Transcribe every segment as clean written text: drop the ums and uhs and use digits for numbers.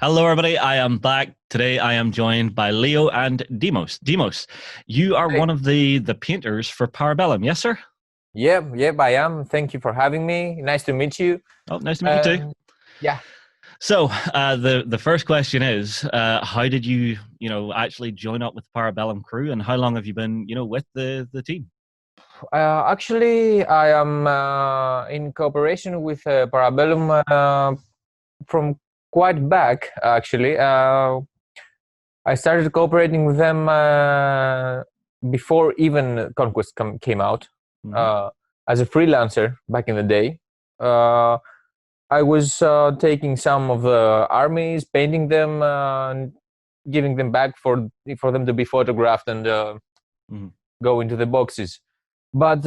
Hello, everybody. I am back. Today I am joined by Leo and Dimos. Dimos, you are Hey. one of the painters for Parabellum, yes, sir? Yep, I am. Thank you for having me. Nice to meet you. Oh, nice to meet you too. Yeah. So the first question is, how did you actually join up with the Parabellum crew, and how long have you been with the team? Actually, I am in cooperation with Parabellum from quite back. Actually, I started cooperating with them before even Conquest came out. Mhm. As a freelancer back in the day. I was taking some of the armies, painting them, and giving them back for them to be photographed and Mhm. go into the boxes. But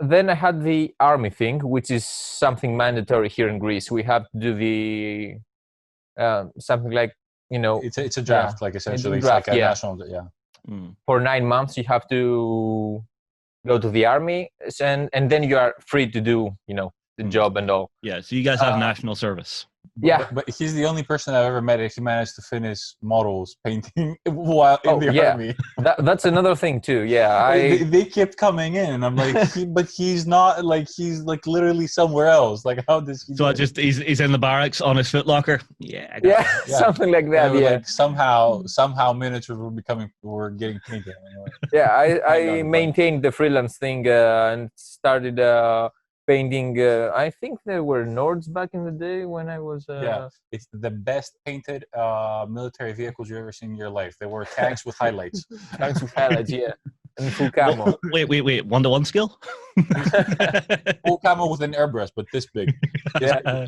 then I had the army thing, which is something mandatory here in Greece. We have to do the something like It's a yeah, draft, like it's essentially, a it's like draft. a Yeah, national, yeah. Mm. for 9 months you have to go to the army, and then you are free to do the job and all. Yeah, so you guys have national service. Yeah. But he's the only person I've ever met who managed to finish models painting while in the yeah. army. That's another thing too. Yeah, They kept coming in, and I'm like, but he's not, like, he's like literally somewhere else. Like, how does he? So do I it? just he's in the barracks on his footlocker. Yeah, I got yeah, it. Yeah. something like that. But, Yeah, like somehow miniatures were getting painted. Anyway. yeah. I got I it, but- maintained the freelance thing and started painting. I think there were Nords back in the day when I was. Yeah, it's the best painted military vehicles you've ever seen in your life. They were tanks with highlights. Thanks to highlights, yeah, and full camo. Wait, 1-to-1 skill? Full camo with an airbrush, but this big. Yeah.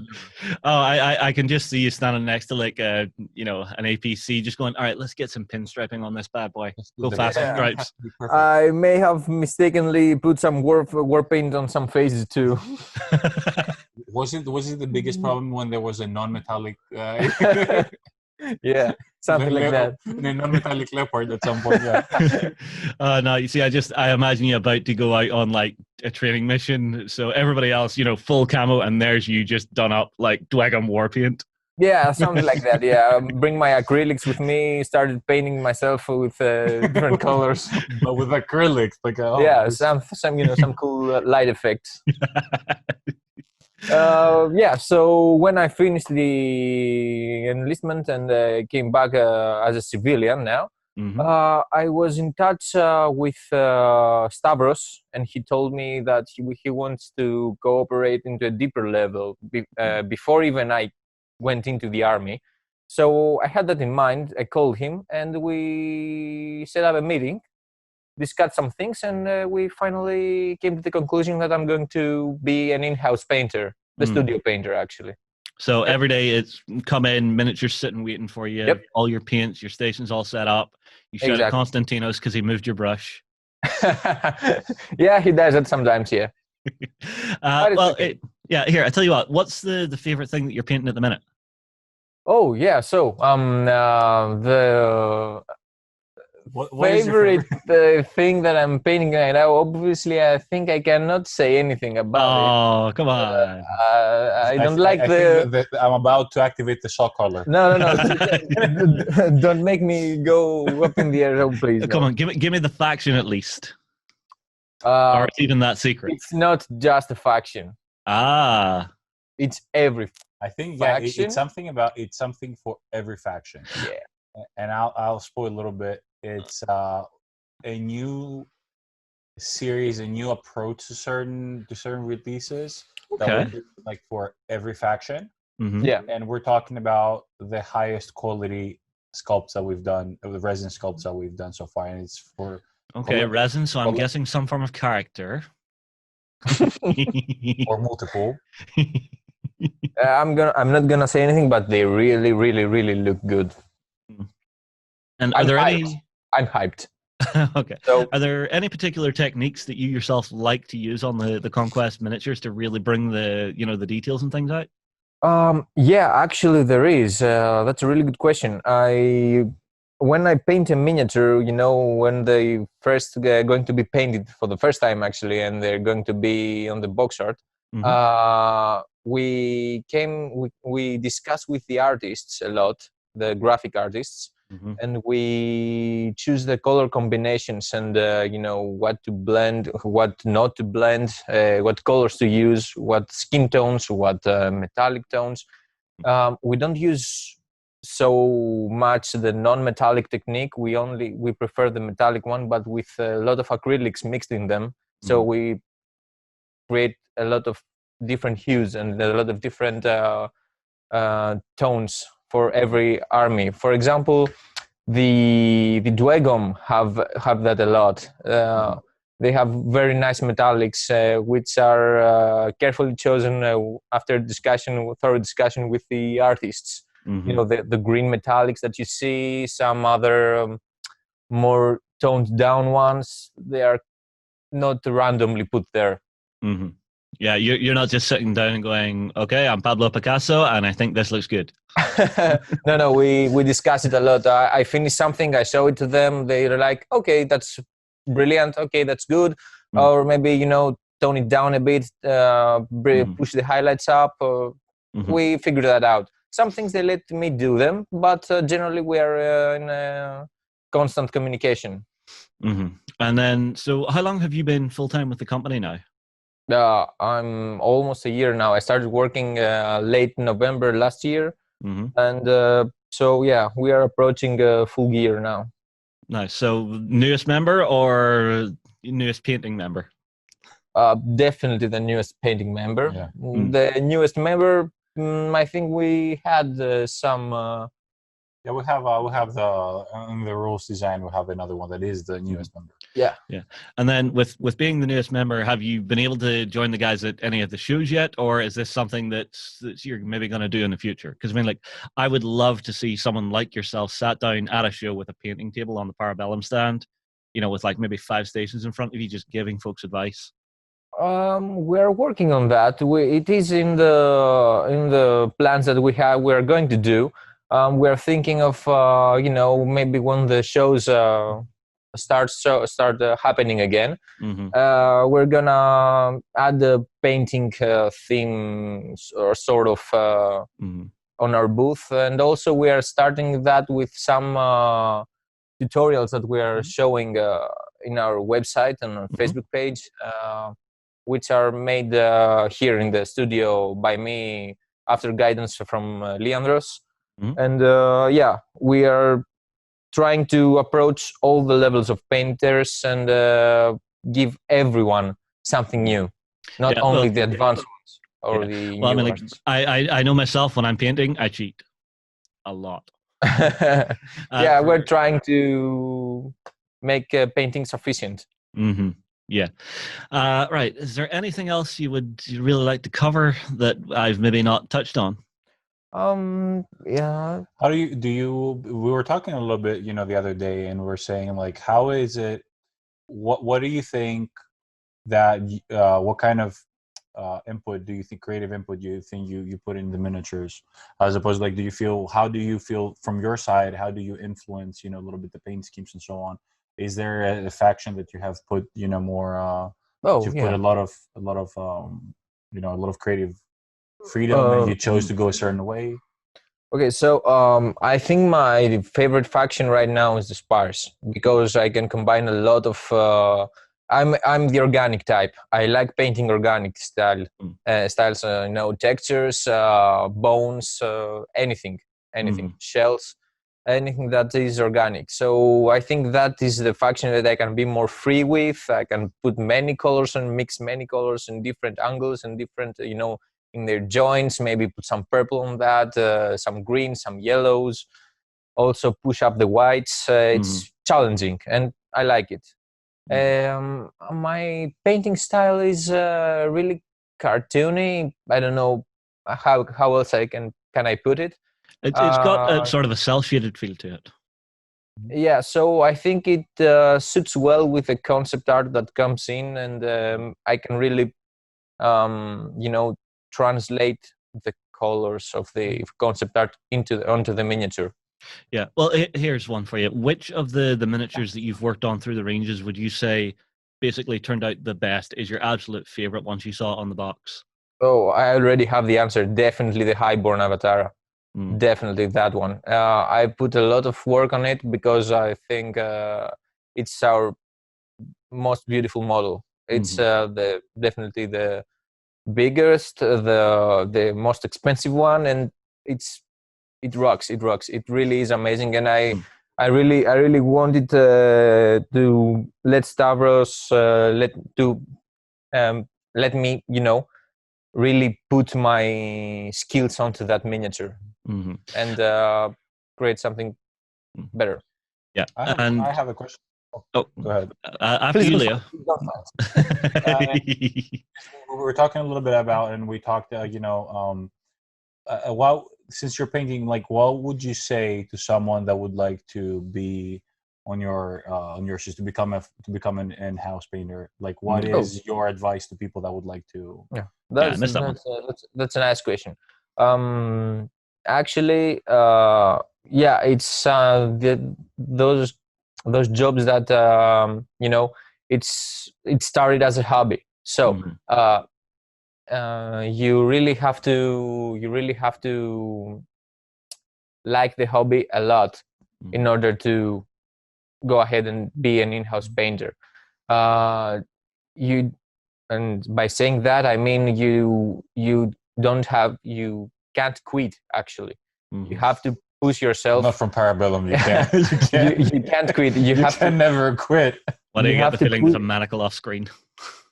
I can just see you standing next to like an APC, just going, all right, let's get some pinstriping on this bad boy. Go fast Yeah. stripes. I may have mistakenly put some war paint on some faces too. Was it the biggest problem when there was a non-metallic Yeah, something like that. a non-metallic leopard at some point? Yeah. No, you see, I imagine you about to go out on like a training mission. So everybody else, full camo, and there's you just done up like Dwagam war paint. Yeah, something like that. Yeah, bring my acrylics with me. Started painting myself with different colors. But with acrylics, like Yeah, some some cool light effects. Yeah, so when I finished the enlistment and came back as a civilian now, I was in touch with Stavros, and he told me that he wants to cooperate into a deeper level before even I went into the army. So I had that in mind. I called him, and we set up a meeting, discussed some things, and we finally came to the conclusion that I'm going to be an in-house painter, the studio painter, actually. So every day it's come in, miniatures sitting waiting for you, Yep. all your paints, your station's all set up. You shout at Konstantinos because he moved your brush. Yeah, he does it sometimes, yeah. Well, yeah, here, I tell you what's the favorite thing that you're painting at the minute? Oh, yeah, so the what favorite thing that I'm painting right now, obviously I think I cannot say anything about it. Oh, come on. I don't like I think that I'm about to activate the shock collar. No. Don't make me go up in the air, please. Come no. on, give me the faction at least. Or Uh, it's even that secret. it's not just a faction. It's every I think faction. it's something for every faction. Yeah. And I'll spoil a little bit. It's a new series, a new approach to certain releases. Okay. That will be like for every faction. Yeah. And we're talking about the highest quality sculpts that we've done, the resin sculpts that we've done so far, and it's for resin. So I'm guessing some form of character or multiple. I'm not gonna say anything, but they really, really, really look good. And are there any? I'm hyped. Okay. So, are there any particular techniques that you yourself like to use on the Conquest miniatures to really bring the the details and things out? Yeah, actually there is. That's a really good question. When I paint a miniature, when they first going to be painted for the first time, actually, and they're going to be on the box art, we discussed with the artists a lot, the graphic artists, and we choose the color combinations and what to blend, what not to blend, what colors to use, what skin tones, what metallic tones. We don't use so much the non-metallic technique. We prefer the metallic one, but with a lot of acrylics mixed in them. So we create a lot of different hues and a lot of different tones for every army. For example, the Dwegom have that a lot. They have very nice metallics, which are carefully chosen after thorough discussion with the artists. The green metallics that you see, some other more toned down ones, they are not randomly put there. Yeah, you're not just sitting down and going, okay, I'm Pablo Picasso and I think this looks good. No, we discuss it a lot. I finish something, I show it to them, they're like, okay, that's brilliant, okay, that's good. Or maybe tone it down a bit, push the highlights up. We figure that out. Some things they let me do them, but generally we are in constant communication. And then, so how long have you been full-time with the company now? I'm almost a year now. I started working late November last year, and so yeah, we are approaching a full year now. Nice. So newest member or newest painting member? Definitely the newest painting member. Yeah. The newest member, I think we had some. Yeah, we have the in the rules design. We have another one that is the newest member. Yeah. And then with being the newest member, have you been able to join the guys at any of the shows yet, or is this something that you're maybe going to do in the future? Because I would love to see someone like yourself sat down at a show with a painting table on the Parabellum stand, with maybe 5 stations in front of you, just giving folks advice. We're working on that. It is in the plans that we have. We're going to do. We're thinking of maybe when the shows start happening again, we're gonna add the painting theme or sort of on our booth, and also we are starting that with some tutorials that we are showing in our website and on Facebook page, which are made here in the studio by me after guidance from Leandros. And we are trying to approach all the levels of painters and give everyone something new, not only the advanced ones or the new ones. I know myself, when I'm painting, I cheat a lot. We're trying to make painting sufficient. Yeah. Right. Is there anything else you would really like to cover that I've maybe not touched on? Yeah. How do you we were talking a little bit, the other day, and we were saying, like, how is it, what do you think that, what kind of input do you think, creative input do you think you put in the miniatures, as opposed, like, how do you feel from your side, how do you influence, a little bit the paint schemes and so on? Is there a faction that you have put, more, you've put a lot of creative freedom, and you chose to go a certain way? Okay, so I think my favorite faction right now is the Spars, because I can combine a lot of. I'm the organic type. I like painting organic styles. Textures, bones, anything, shells, anything that is organic. So I think that is the faction that I can be more free with. I can put many colors and mix many colors in different angles and different, in their joints, maybe put some purple on that, some green, some yellows, also push up the whites. It's challenging and I like it. My painting style is really cartoony. I don't know how else can I put it. It's got sort of a cel-shaded feel to it. Yeah, so I think it suits well with the concept art that comes in, and I can really translate the colors of the concept art onto the miniature. Yeah, well, here's one for you. Which of the miniatures that you've worked on through the ranges would you say basically turned out the best, is your absolute favorite once you saw it on the box? Oh, I already have the answer. Definitely the Highborn Avatar. Definitely that one. I put a lot of work on it because I think it's our most beautiful model. It's definitely the biggest, the most expensive one, and it rocks. It really is amazing, and I really wanted to let Stavros let me really put my skills onto that miniature and create something better. Yeah, I have a question. Oh, go ahead. After you, Leo. We were talking a little bit about, and we talked, since you're painting, like, what would you say to someone that would like to be on your shoes, to become an in-house painter? Like, what is your advice to people that would like to? Yeah, that's a nice question. Actually, it's those jobs that it started as a hobby. So you really have to like the hobby a lot in order to go ahead and be an in-house painter. And by saying that, I mean you can't quit. Actually, you have to push yourself. Not from Parabellum, you can't. You can't quit. You can never quit. Why do you get the feeling there's a manacle off screen?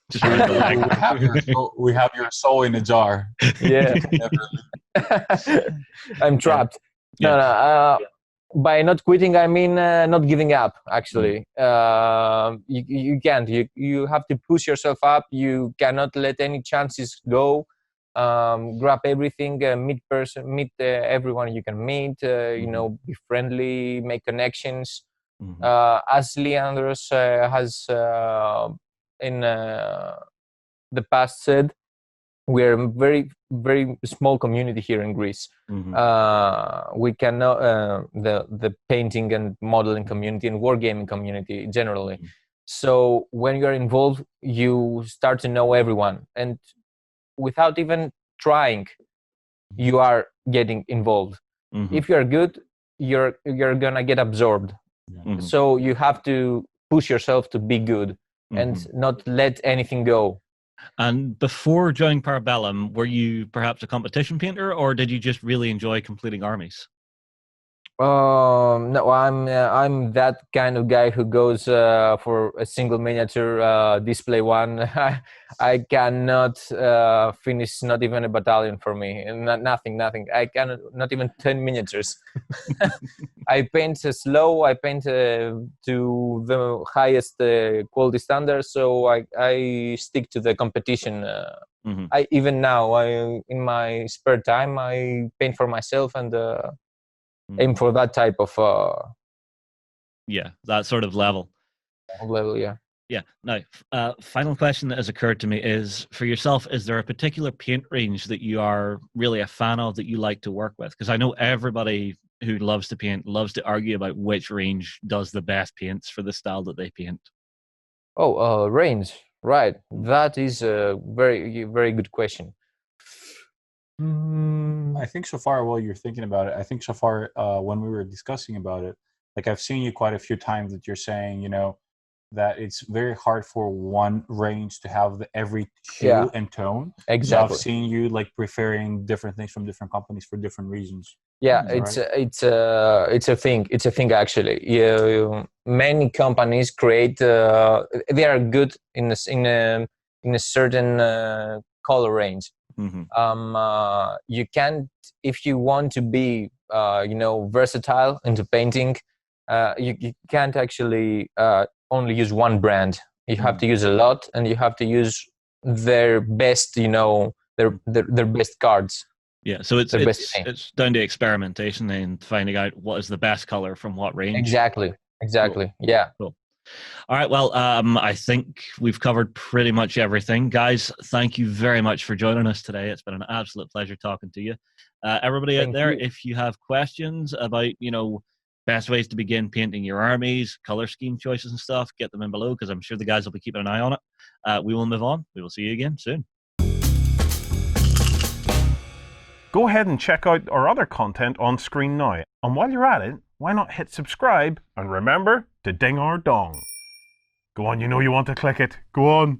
Just around the leg. We have your soul in a jar. Yeah. I'm trapped. Yeah. No. By not quitting, I mean not giving up. Actually, you can't. You have to push yourself up. You cannot let any chances go. Grab everything. Meet everyone you can meet. Be friendly. Make connections. As Leandros has in the past said, we're a very, very small community here in Greece. We cannot the painting and modeling community and wargaming community generally. So when you're involved, you start to know everyone, and without even trying, you are getting involved. If you're good, you're gonna get absorbed. So you have to push yourself to be good and not let anything go. And before joining Parabellum, were you perhaps a competition painter, or did you just really enjoy completing armies? No, I'm that kind of guy who goes for a single miniature display one. I cannot finish not even a battalion for me. Nothing. I cannot, not even 10 miniatures. I paint slow. I paint to the highest quality standards. So I stick to the competition. Even now, in my spare time, I paint for myself and aim for that type of that sort of level. Yeah. Now, final question that has occurred to me is, for yourself, is there a particular paint range that you are really a fan of that you like to work with? Because I know everybody who loves to paint loves to argue about which range does the best paints for the style that they paint. Range, right? That is a very, very good question. I think so far, while you're thinking about it, I think so far when we were discussing about it, like, I've seen you quite a few times that you're saying, that it's very hard for one range to have every hue and tone. Exactly. So I've seen you like preferring different things from different companies for different reasons. Yeah, it's a thing. It's a thing actually. Many companies create. They are good in a certain color range. You can't, if you want to be versatile into painting, you can't actually only use one brand. You have to use a lot, and you have to use their best, their best cards. Yeah, so it's down to experimentation and finding out what is the best color from what range. Exactly. Cool. Yeah. Cool. All right, well, I think we've covered pretty much everything. Guys, thank you very much for joining us today. It's been an absolute pleasure talking to you. Everybody out there, if you have questions about, best ways to begin painting your armies, color scheme choices and stuff, get them in below, because I'm sure the guys will be keeping an eye on it. We will move on. We will see you again soon. Go ahead and check out our other content on screen now. And while you're at it, why not hit subscribe and remember to ding our dong. Go on, you know you want to click it. Go on.